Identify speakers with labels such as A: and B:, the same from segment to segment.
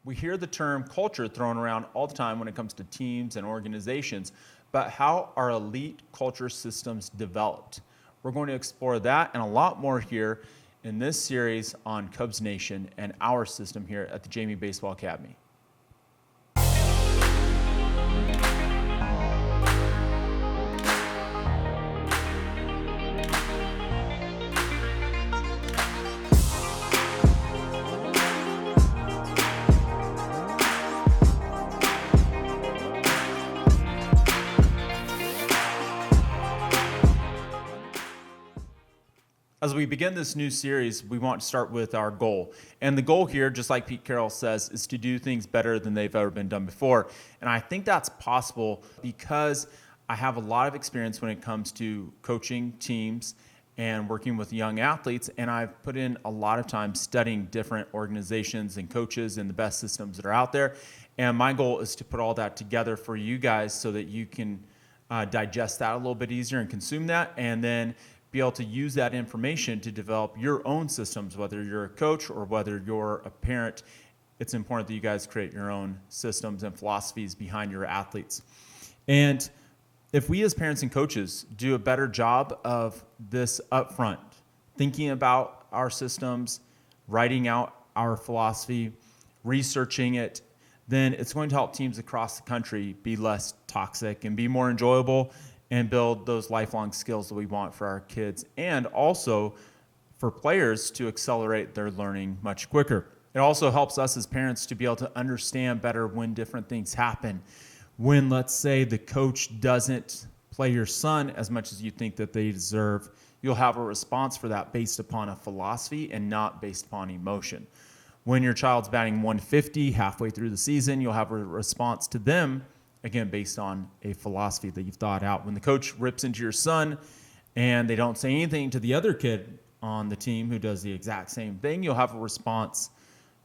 A: We hear the term culture thrown around all the time when it comes to teams and organizations, but how are elite culture systems developed? We're going to explore that and a lot more here in this series on Cubs Nation and our system here at the Jamie Baseball Academy. As we begin this new series, we want to start with our goal. And the goal here, just like Pete Carroll says, is to do things better than they've ever been done before. And I think that's possible because I have a lot of experience when it comes to coaching teams and working with young athletes. And I've put in a lot of time studying different organizations and coaches and the best systems that are out there. And my goal is to put all that together for you guys so that you can digest that a little bit easier and consume that. And then be able to use that information to develop your own systems, whether you're a coach or whether you're a parent. It's important that you guys create your own systems and philosophies behind your athletes. And if we as parents and coaches do a better job of this up front, thinking about our systems, writing out our philosophy, researching it, then it's going to help teams across the country be less toxic and be more enjoyable and build those lifelong skills that we want for our kids, and also for players to accelerate their learning much quicker. It also helps us as parents to be able to understand better when different things happen. When, let's say, the coach doesn't play your son as much as you think that they deserve, you'll have a response for that based upon a philosophy and not based upon emotion. When your child's batting 150 halfway through the season, you'll have a response to them again, based on a philosophy that you've thought out. When the coach rips into your son and they don't say anything to the other kid on the team who does the exact same thing, you'll have a response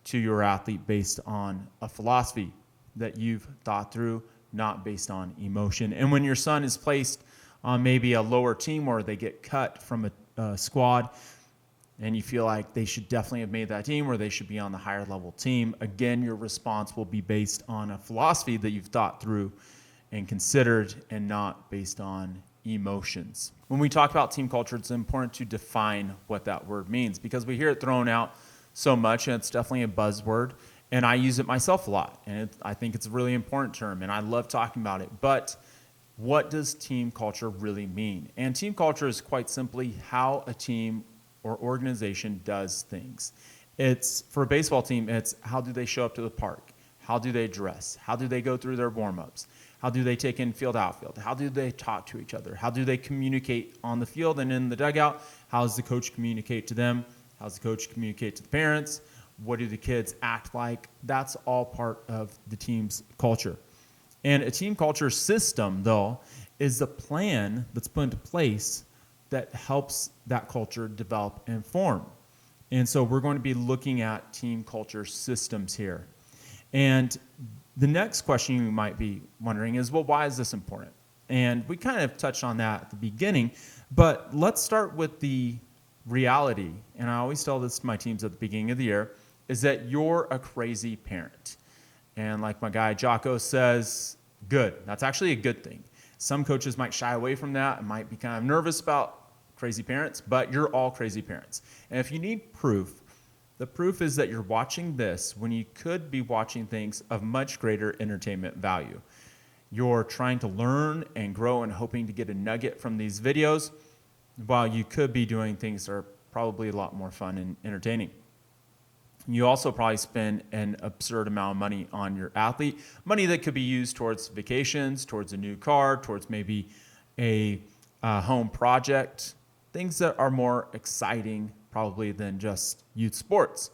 A: to your athlete based on a philosophy that you've thought through, not based on emotion. And when your son is placed on maybe a lower team or they get cut from a squad, and you feel like they should definitely have made that team or they should be on the higher level team, again, your response will be based on a philosophy that you've thought through and considered and not based on emotions. When we talk about team culture, it's important to define what that word means because we hear it thrown out so much and it's definitely a buzzword. And I use it myself a lot. And I think it's a really important term and I love talking about it. But what does team culture really mean? And team culture is quite simply how a team or organization does things. It's for a baseball team, it's how do they show up to the park? How do they dress? How do they go through their warm-ups? How do they take in field outfield? How do they talk to each other? How do they communicate on the field and in the dugout? How does the coach communicate to them? How does the coach communicate to the parents? What do the kids act like? That's all part of the team's culture. And a team culture system, though, is the plan that's put into place that helps that culture develop and form. And so we're going to be looking at team culture systems here. And the next question you might be wondering is, well, why is this important? And we kind of touched on that at the beginning, but let's start with the reality. And I always tell this to my teams at the beginning of the year, is that you're a crazy parent. And like my guy Jocko says, good. That's actually a good thing. Some coaches might shy away from that and might be kind of nervous about crazy parents, but you're all crazy parents. And if you need proof, the proof is that you're watching this when you could be watching things of much greater entertainment value. You're trying to learn and grow and hoping to get a nugget from these videos, while you could be doing things that are probably a lot more fun and entertaining. You also probably spend an absurd amount of money on your athlete, money that could be used towards vacations, towards a new car, towards maybe a home project, things that are more exciting probably than just youth sports.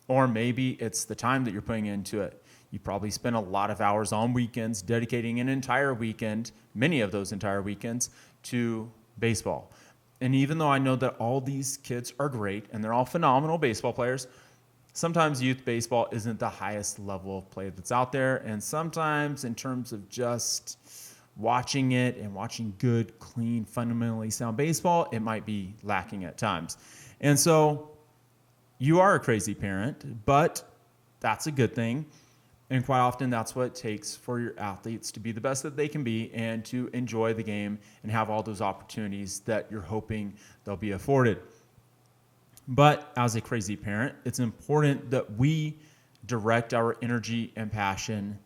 A: Or maybe it's the time that you're putting into it. You probably spend a lot of hours on weekends dedicating an entire weekend, many of those entire weekends, to baseball. And even though I know that all these kids are great and they're all phenomenal baseball players, sometimes youth baseball isn't the highest level of play that's out there. And sometimes in terms of just watching it and watching good, clean, fundamentally sound baseball, it might be lacking at times. And so you are a crazy parent, but that's a good thing. And quite often, that's what it takes for your athletes to be the best that they can be and to enjoy the game and have all those opportunities that you're hoping they'll be afforded. But as a crazy parent, it's important that we direct our energy and passion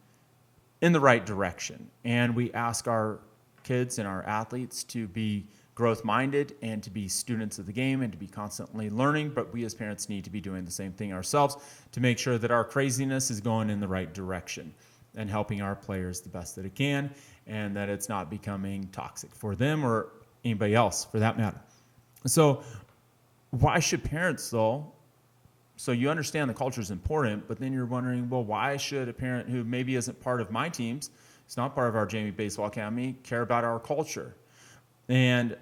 A: in the right direction. And we ask our kids and our athletes to be growth-minded and to be students of the game and to be constantly learning, but we as parents need to be doing the same thing ourselves to make sure that our craziness is going in the right direction and helping our players the best that it can, and that it's not becoming toxic for them or anybody else for that matter. So why should parents, though? So you understand the culture is important, but then you're wondering, well, why should a parent who maybe isn't part of my teams, it's not part of our Jamie Baseball Academy, care about our culture? And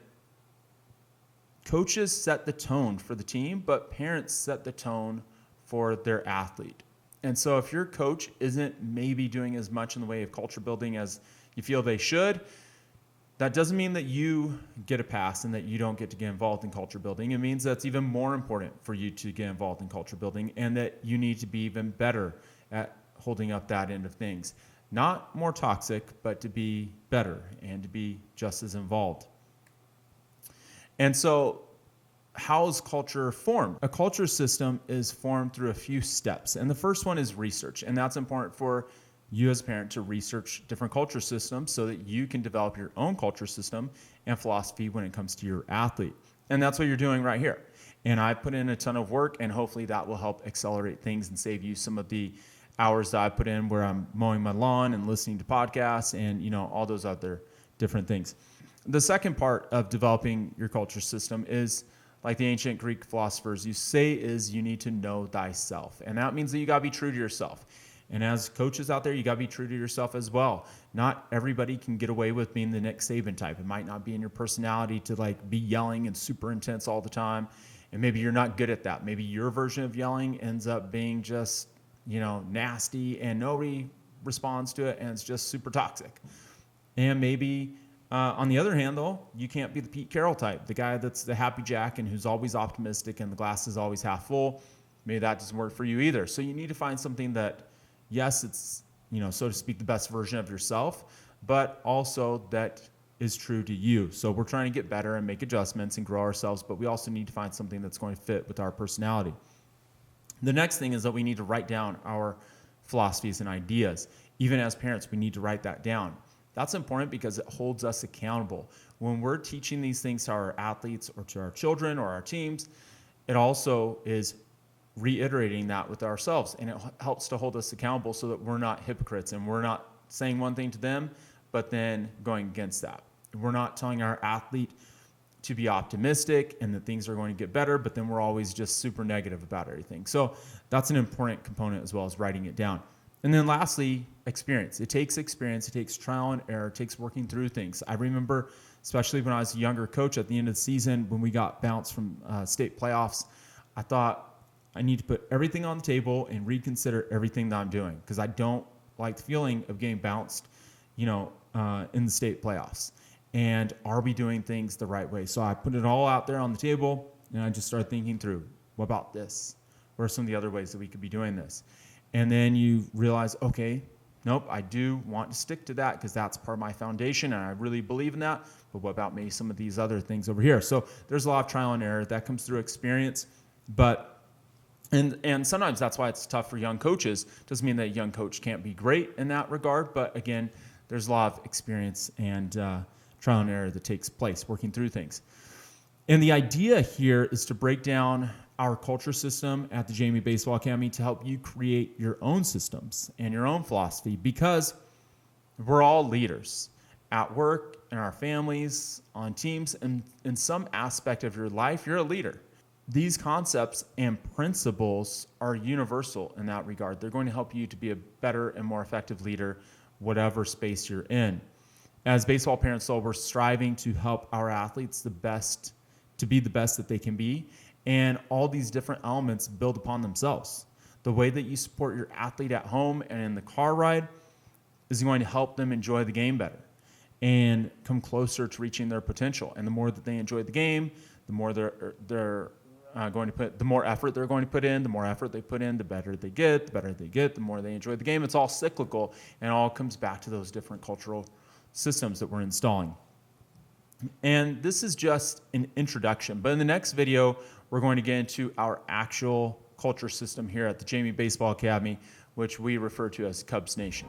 A: coaches set the tone for the team, but parents set the tone for their athlete. And so if your coach isn't maybe doing as much in the way of culture building as you feel they should, that doesn't mean that you get a pass and that you don't get to get involved in culture building. It means that it's even more important for you to get involved in culture building and that you need to be even better at holding up that end of things. Not more toxic, but to be better and to be just as involved. And so how is culture formed? A culture system is formed through a few steps. And the first one is research. And that's important for you as a parent to research different culture systems so that you can develop your own culture system and philosophy when it comes to your athlete. And that's what you're doing right here. And I put in a ton of work, and hopefully that will help accelerate things and save you some of the hours that I put in where I'm mowing my lawn and listening to podcasts and, all those other different things. The second part of developing your culture system is, like the ancient Greek philosophers you say, is you need to know thyself. And that means that you got to be true to yourself. And as coaches out there, you got to be true to yourself as well. Not everybody can get away with being the Nick Saban type. It might not be in your personality to be yelling and super intense all the time. And maybe you're not good at that. Maybe your version of yelling ends up being just, nasty and nobody responds to it and it's just super toxic. And maybe on the other hand, though, you can't be the Pete Carroll type, the guy that's the happy Jack and who's always optimistic and the glass is always half full. Maybe that doesn't work for you either. So you need to find something that, yes, it's, so to speak, the best version of yourself, but also that is true to you. So we're trying to get better and make adjustments and grow ourselves, but we also need to find something that's going to fit with our personality. The next thing is that we need to write down our philosophies and ideas. Even as parents, we need to write that down. That's important because it holds us accountable. When we're teaching these things to our athletes or to our children or our teams, it also is reiterating that with ourselves, and it helps to hold us accountable so that we're not hypocrites and we're not saying one thing to them but then going against that. We're not telling our athlete to be optimistic and that things are going to get better, but then we're always just super negative about everything. So that's an important component as well as writing it down. And then lastly, experience. It takes experience. It takes trial and error. It takes working through things. I remember, especially when I was a younger coach at the end of the season, when we got bounced from state playoffs, I thought I need to put everything on the table and reconsider everything that I'm doing because I don't like the feeling of getting bounced, in the state playoffs. And are we doing things the right way? So I put it all out there on the table, and I just started thinking through, what about this? What are some of the other ways that we could be doing this? And then you realize, okay, nope, I do want to stick to that because that's part of my foundation and I really believe in that. But what about maybe some of these other things over here? So there's a lot of trial and error that comes through experience. And sometimes that's why it's tough for young coaches. Doesn't mean that a young coach can't be great in that regard. But again, there's a lot of experience and trial and error that takes place working through things. And the idea here is to break down our culture system at the Jamie Baseball Academy to help you create your own systems and your own philosophy because we're all leaders at work, in our families, on teams, and in some aspect of your life, you're a leader. These concepts and principles are universal in that regard. They're going to help you to be a better and more effective leader, whatever space you're in. As baseball parents, though, we're striving to help our athletes to be the best that they can be. And all these different elements build upon themselves. The way that you support your athlete at home and in the car ride is going to help them enjoy the game better and come closer to reaching their potential. And the more that they enjoy the game, the more their going to put, the more effort they're going to put in, the more effort they put in, the better they get, the more they enjoy the game. It's all cyclical, and it all comes back to those different cultural systems that we're installing. And this is just an introduction, but in the next video, we're going to get into our actual culture system here at the Jamie Baseball Academy, which we refer to as Cubs Nation.